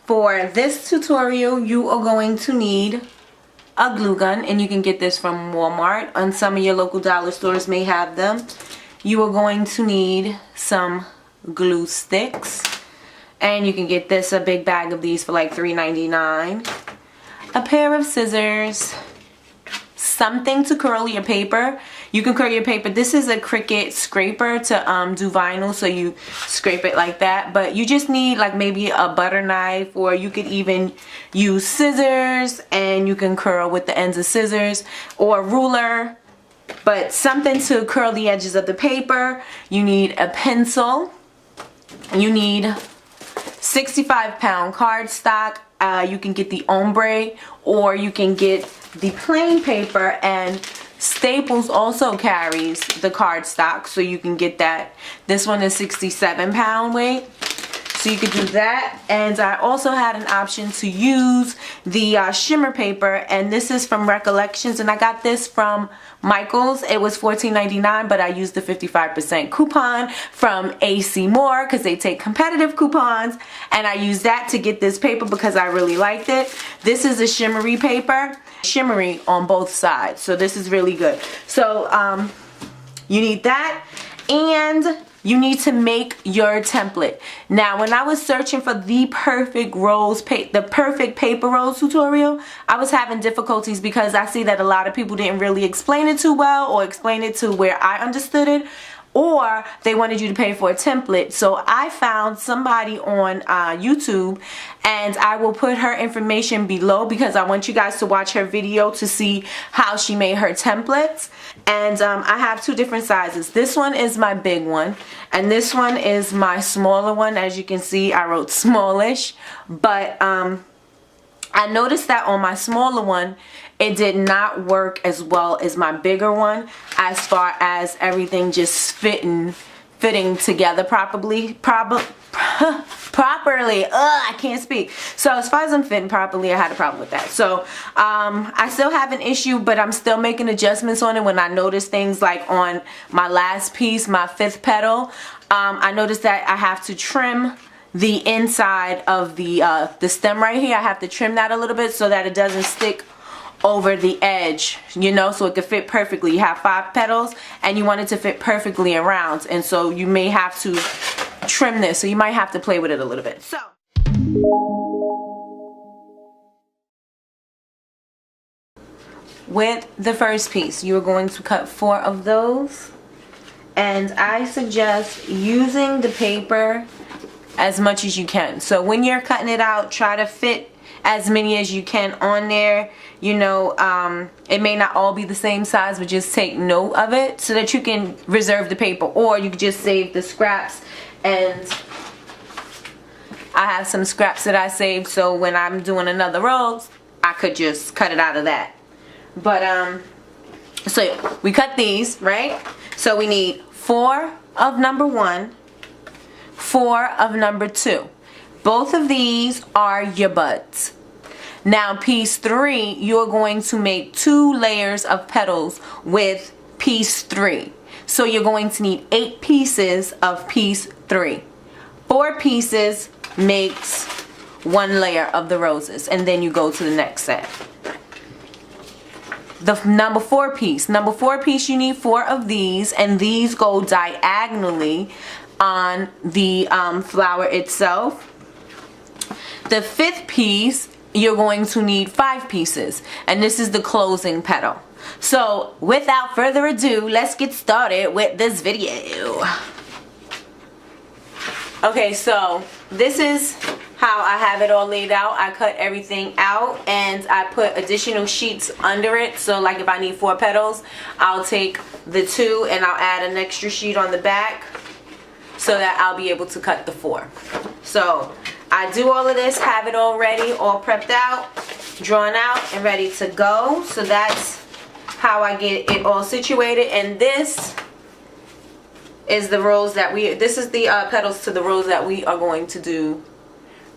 For this tutorial, you are going to need a glue gun, and you can get this from Walmart, and some of your local dollar stores may have them. You are going to need some glue sticks, and you can get this, a big bag of these, for like $3.99. A pair of scissors, something to curl your paper. You can curl your paper. This is a Cricut scraper to do vinyl, so you scrape it like that. But you just need like maybe a butter knife, or you could even use scissors and you can curl with the ends of scissors, or a ruler. But something to curl the edges of the paper. You need a pencil. You need 65-pound cardstock. You can get the ombre, or you can get the plain paper, and Staples also carries the cardstock, so you can get that. This one is 67-pound weight, so you could do that. And I also had an option to use the shimmer paper, and this is from Recollections, and I got this from Michael's. It was $14.99, but I used the 55% coupon from AC Moore because they take competitive coupons, and I used that to get this paper because I really liked it. This is a shimmery paper, shimmery on both sides, so this is really good. So you need that, and you need to make your template. Now, when I was searching for the perfect paper rolls tutorial, I was having difficulties because I see that a lot of people didn't really explain it too well, or explain it to where I understood it, or they wanted you to pay for a template. So I found somebody on YouTube, and I will put her information below because I want you guys to watch her video to see how she made her templates. And I have two different sizes. This one is my big one, and this one is my smaller one. As you can see, I wrote smallish, but I noticed that on my smaller one, it did not work as well as my bigger one, as far as everything just fitting together properly. I can't speak. So as far as I'm fitting properly, I had a problem with that. So I still have an issue, but I'm still making adjustments on it. When I notice things like on my last piece, my 5th petal, I noticed that I have to trim the inside of the stem right here. I have to trim that a little bit so that it doesn't stick over the edge, you know, so it could fit perfectly. You have 5 petals and you want it to fit perfectly around, and so you may have to trim this, so you might have to play with it a little bit. So with the first piece, you're going to cut 4 of those, and I suggest using the paper as much as you can. So when you're cutting it out, try to fit as many as you can on there. You know, it may not all be the same size, but just take note of it so that you can reserve the paper, or you can just save the scraps. And I have some scraps that I saved, so when I'm doing another roll, I could just cut it out of that. But so we cut these, right? So we need 4 of number 1, 4 of number 2. Both of these are your buds. Now piece 3, you're going to make 2 layers of petals with piece 3. So you're going to need 8 pieces of piece 3. 4 pieces makes 1 layer of the roses, and then you go to the next set. The number 4 piece, you need 4 of these, and these go diagonally on the flower itself. The 5th piece, you're going to need 5 pieces, and this is the closing petal. So without further ado, let's get started with this video. Okay, so this is how I have it all laid out. I cut everything out, and I put additional sheets under it. So like if I need 4 petals, I'll take the 2 and I'll add an extra sheet on the back so that I'll be able to cut the 4. So I do all of this, have it all ready, all prepped out, drawn out, and ready to go. So that's how I get it all situated. And this is the rose that this is the petals to the rose that we are going to do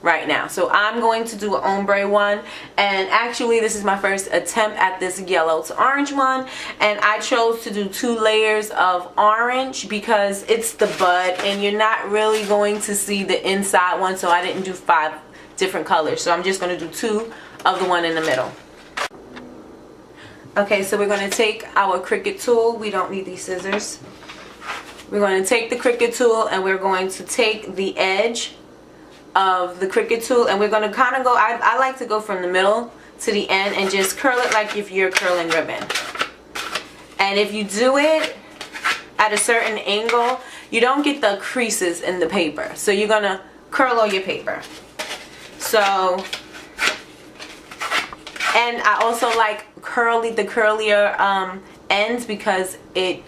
right now. So I'm going to do an ombre one, and actually this is my first attempt at this yellow to orange one, and I chose to do 2 layers of orange because it's the bud and you're not really going to see the inside one, so I didn't do 5 different colors. So I'm just going to do 2 of the one in the middle. Okay, so we're going to take our Cricut tool. We don't need these scissors. We're going to take the Cricut tool and we're going to take the edge of the Cricut tool, and we're going to kind of go, I like to go from the middle to the end and just curl it like if you're curling ribbon. And if you do it at a certain angle, you don't get the creases in the paper. So you're going to curl all your paper. So, and I also like the curlier ends because it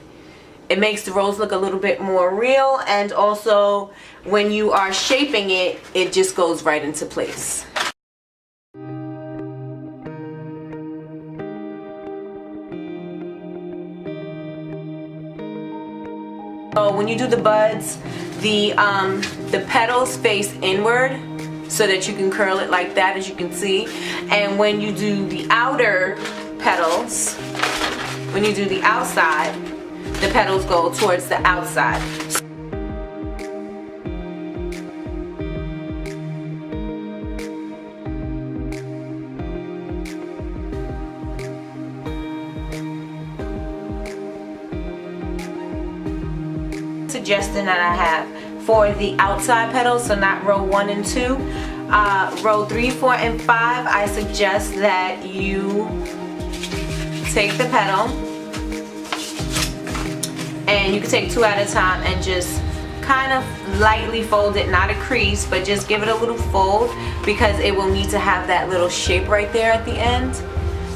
makes the rose look a little bit more real, and also when you are shaping it, it just goes right into place. So when you do the buds, the petals face inward so that you can curl it like that, as you can see. And when you do the outer petals, when you do the outside, the petals go towards the outside. Suggestion that I have for the outside petals, so not row 1 and 2, row 3, 4, and 5, I suggest that you take the petal, and you can take 2 at a time and just kind of lightly fold it, not a crease, but just give it a little fold because it will need to have that little shape right there at the end.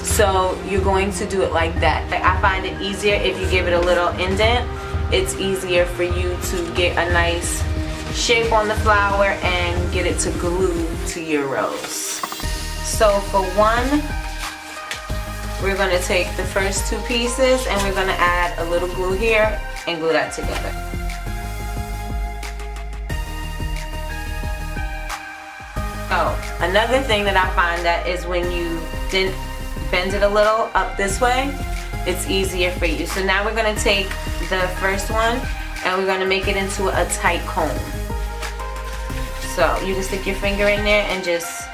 So you're going to do it like that. I find it easier if you give it a little indent. It's easier for you to get a nice shape on the flower and get it to glue to your rose. So for one, we're going to take the first 2 pieces and we're going to add a little glue here and glue that together. Oh, another thing that I find that is when you didn't bend it a little up this way, it's easier for you. So now we're going to take the first one and we're going to make it into a tight cone. So you can stick your finger in there and just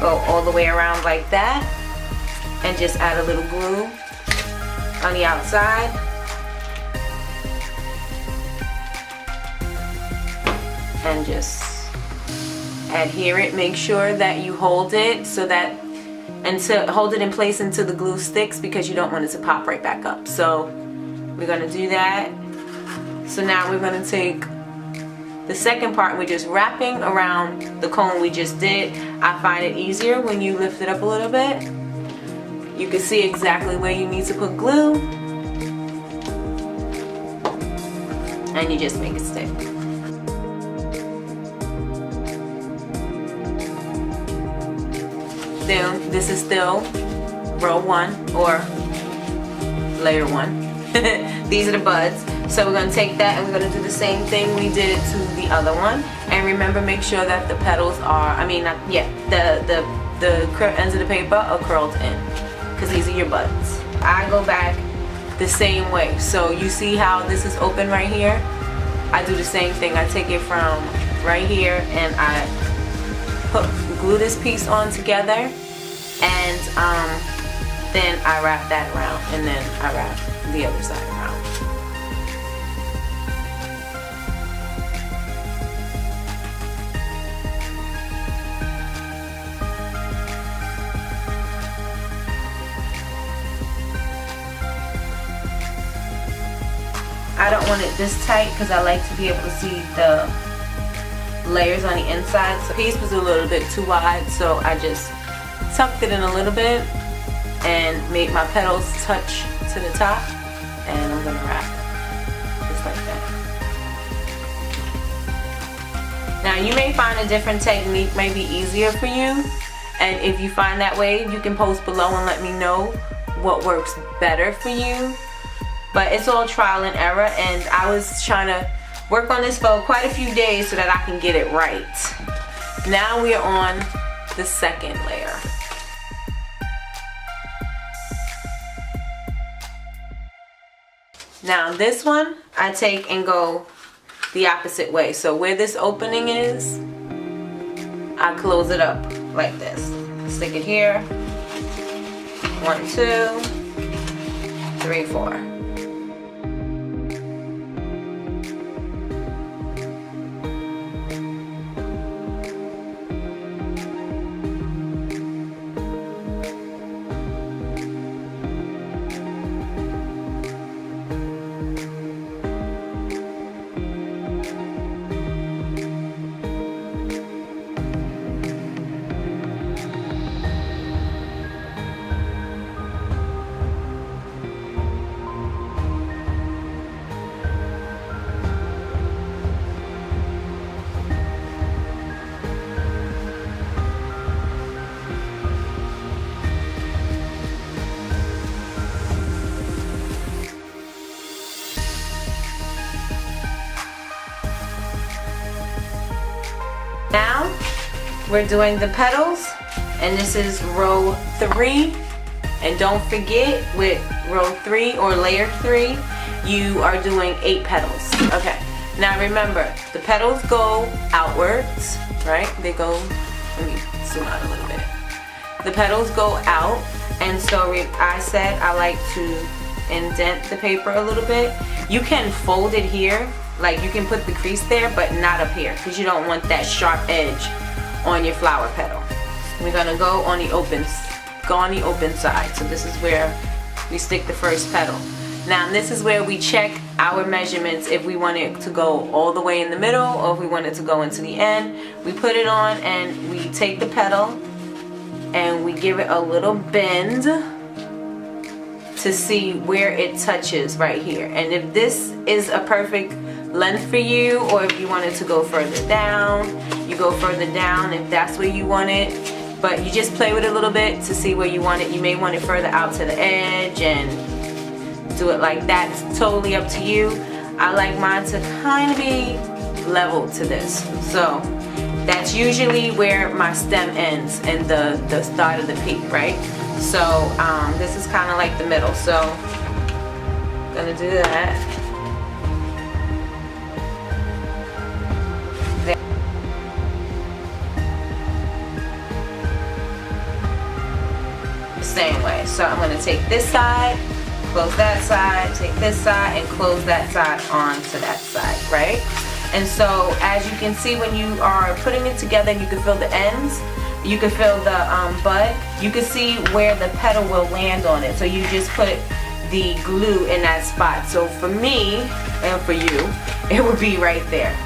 go all the way around like that, and just add a little glue on the outside. And just adhere it. Make sure that you hold it so that, and to hold it in place until the glue sticks, because you don't want it to pop right back up. So we're going to do that. So now we're going to take the second part and we're just wrapping around the cone we just did. I find it easier when you lift it up a little bit. You can see exactly where you need to put glue, and you just make it stick. Still, this is still row 1 or layer 1. These are the buds. So we're going to take that and we're going to do the same thing we did to the other one. And remember, make sure that the petals are, the ends of the paper are curled in, because these are your buds. I go back the same way. So you see how this is open right here? I do the same thing. I take it from right here and I glue this piece on together, and then I wrap that around, and then I wrap the other side around. I don't want it this tight because I like to be able to see the layers on the inside. So the piece was a little bit too wide, so I just tucked it in a little bit and made my petals touch to the top, and I'm going to wrap just like that. Now you may find a different technique may be easier for you, and if you find that way, you can post below and let me know what works better for you. But it's all trial and error, and I was trying to work on this for quite a few days so that I can get it right. Now we are on the second layer. Now this one, I take and go the opposite way. So where this opening is, I close it up like this. Stick it here. 1, 2, 3, 4. Now we're doing the petals, and this is row 3. And don't forget, with row 3 or layer 3, you are doing 8 petals. Okay, now remember, the petals go outwards, right? They go, let me zoom out a little bit. The petals go out, and so I said I like to indent the paper a little bit. You can fold it here, like you can put the crease there, but not up here, because you don't want that sharp edge on your flower petal. We're gonna go on the open side. So this is where we stick the first petal. Now this is where we check our measurements, if we want it to go all the way in the middle or if we want it to go into the end. We put it on and we take the petal and we give it a little bend to see where it touches right here. And if this is a perfect length for you, or if you want it to go further down, you go further down if that's where you want it. But you just play with it a little bit to see where you want it. You may want it further out to the edge and do it like that. It's totally up to you. I like mine to kind of be level to this. So that's usually where my stem ends and the start of the peak, right? So this is kind of like the middle. So I'm gonna do that. Same way. So I'm going to take this side, close that side, take this side, and close that side onto that side, right? And so as you can see, when you are putting it together, you can feel the ends, you can feel the bud, you can see where the petal will land on it. So you just put the glue in that spot. So for me, and for you, it would be right there.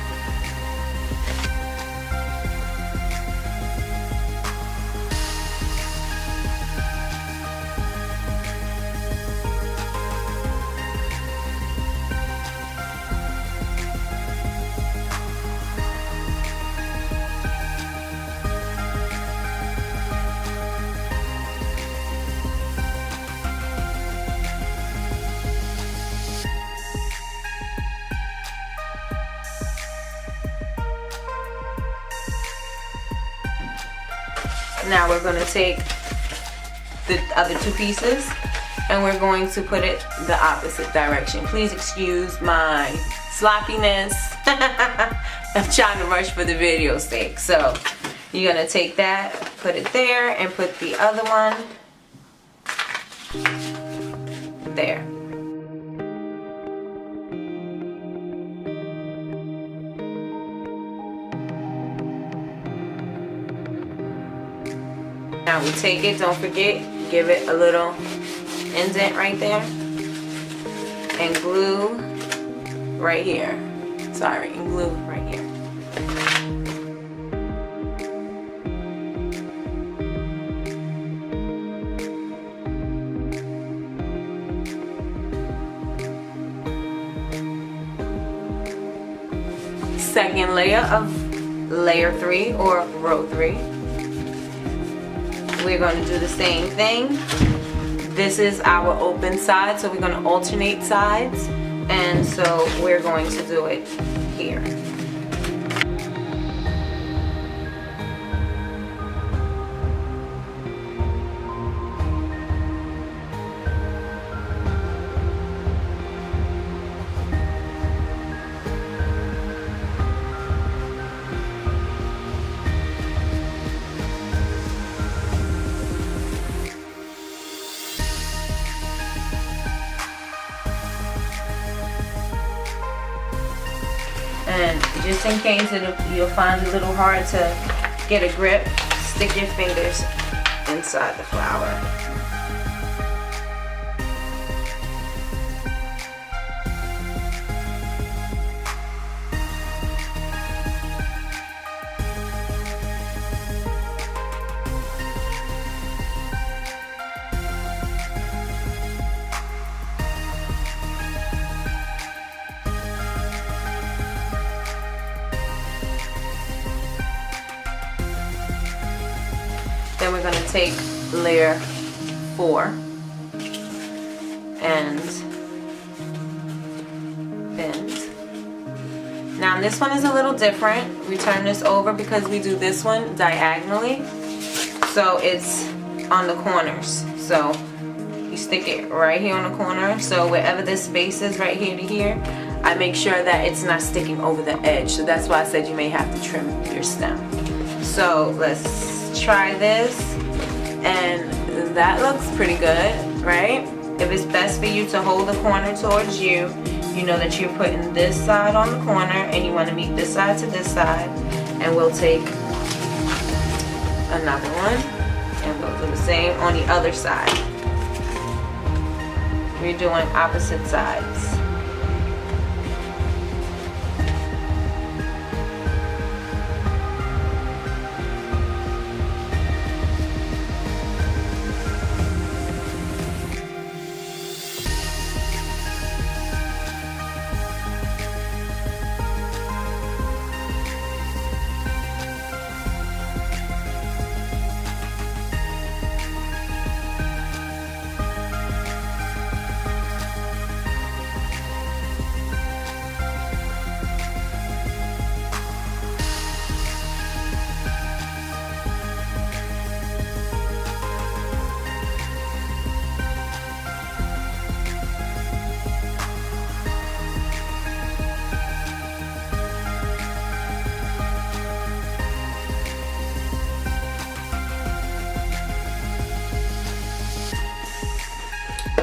Now we're going to take the other 2 pieces and we're going to put it the opposite direction. Please excuse my sloppiness. I'm trying to rush for the video's sake. So you're going to take that, put it there, and put the other one there. Now we take it, don't forget, give it a little indent right there, and glue right here. Sorry, and glue right here. Second layer of layer 3 or row 3. We're going to do the same thing. This is our open side, so we're going to alternate sides, and so we're going to do it here. in case you'll find it a little hard to get a grip, stick your fingers inside the flower. Then we're going to take layer 4 and bend. Now this one is a little different. We turn this over because we do this one diagonally. So it's on the corners. So you stick it right here on the corner. So wherever this space is right here to here, I make sure that it's not sticking over the edge. So that's why I said you may have to trim your stem. So let's try this, and that looks pretty good, right? If it's best for you to hold the corner towards you, you know that you're putting this side on the corner and you want to meet this side to this side, and we'll take another one and we'll do the same on the other side. We're doing opposite sides.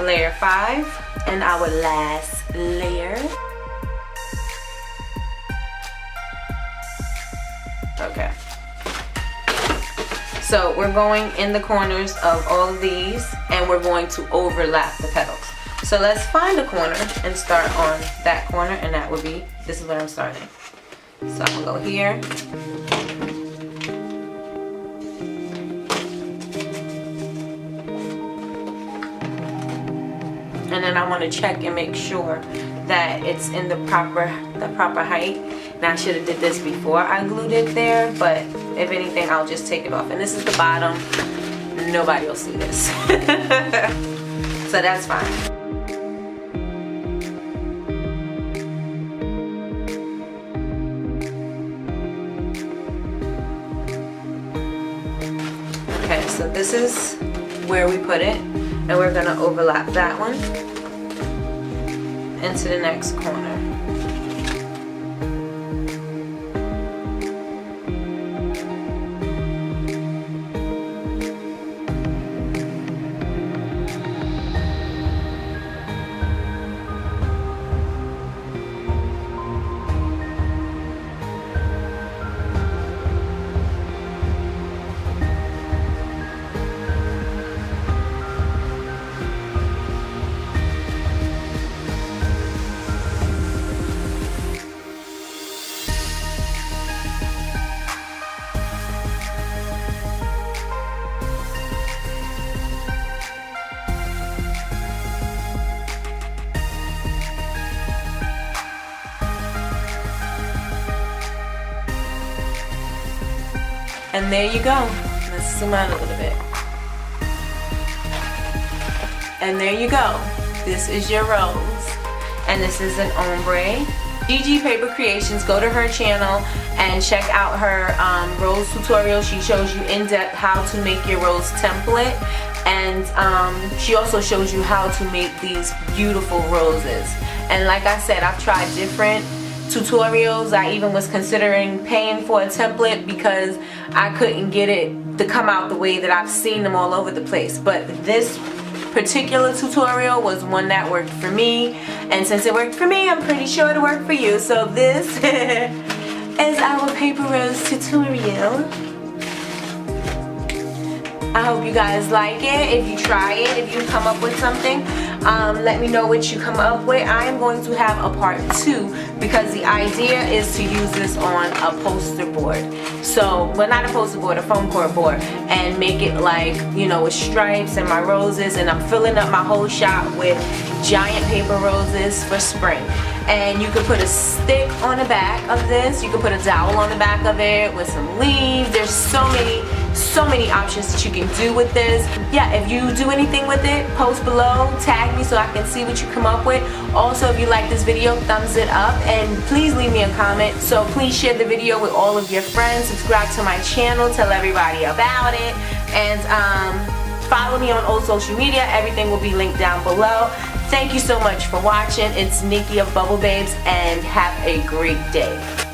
Layer 5 and our last layer. Okay. So we're going in the corners of all of these and we're going to overlap the petals. So let's find a corner and start on that corner, and that would be, this is where I'm starting. So I'm gonna go here. And then I want to check and make sure that it's in the proper height. Now I should have did this before I glued it there, but if anything I'll just take it off. And this is the bottom. Nobody will see this. So that's fine. Okay, so this is where we put it. And we're going to overlap that one into the next corner. And there you go. Let's zoom out a little bit. And there you go. This is your rose. And this is an ombre. Gigi Paper Creations, go to her channel and check out her rose tutorial. She shows you in depth how to make your rose template. And she also shows you how to make these beautiful roses. And like I said, I've tried different tutorials. I even was considering paying for a template because I couldn't get it to come out the way that I've seen them all over the place. But this particular tutorial was one that worked for me, and since it worked for me, I'm pretty sure it'll work for you. So this is our paper rose tutorial. I hope you guys like it. If you try it, if you come up with something, let me know what you come up with. I am going to have a part 2 because the idea is to use this on a poster board. So, well, not a poster board, a foam core board, and make it like, you know, with stripes and my roses, and I'm filling up my whole shop with giant paper roses for spring. And you could put a stick on the back of this. You could put a dowel on the back of it with some leaves. There's so many options that you can do with this. Yeah, if you do anything with it, post below, tag me so I can see what you come up with. Also, if you like this video, thumbs it up, and please leave me a comment. So please share the video with all of your friends, subscribe to my channel, tell everybody about it, and follow me on all social media. Everything will be linked down below. Thank you so much for watching. It's Nikki of Bubble Babes, and have a great day.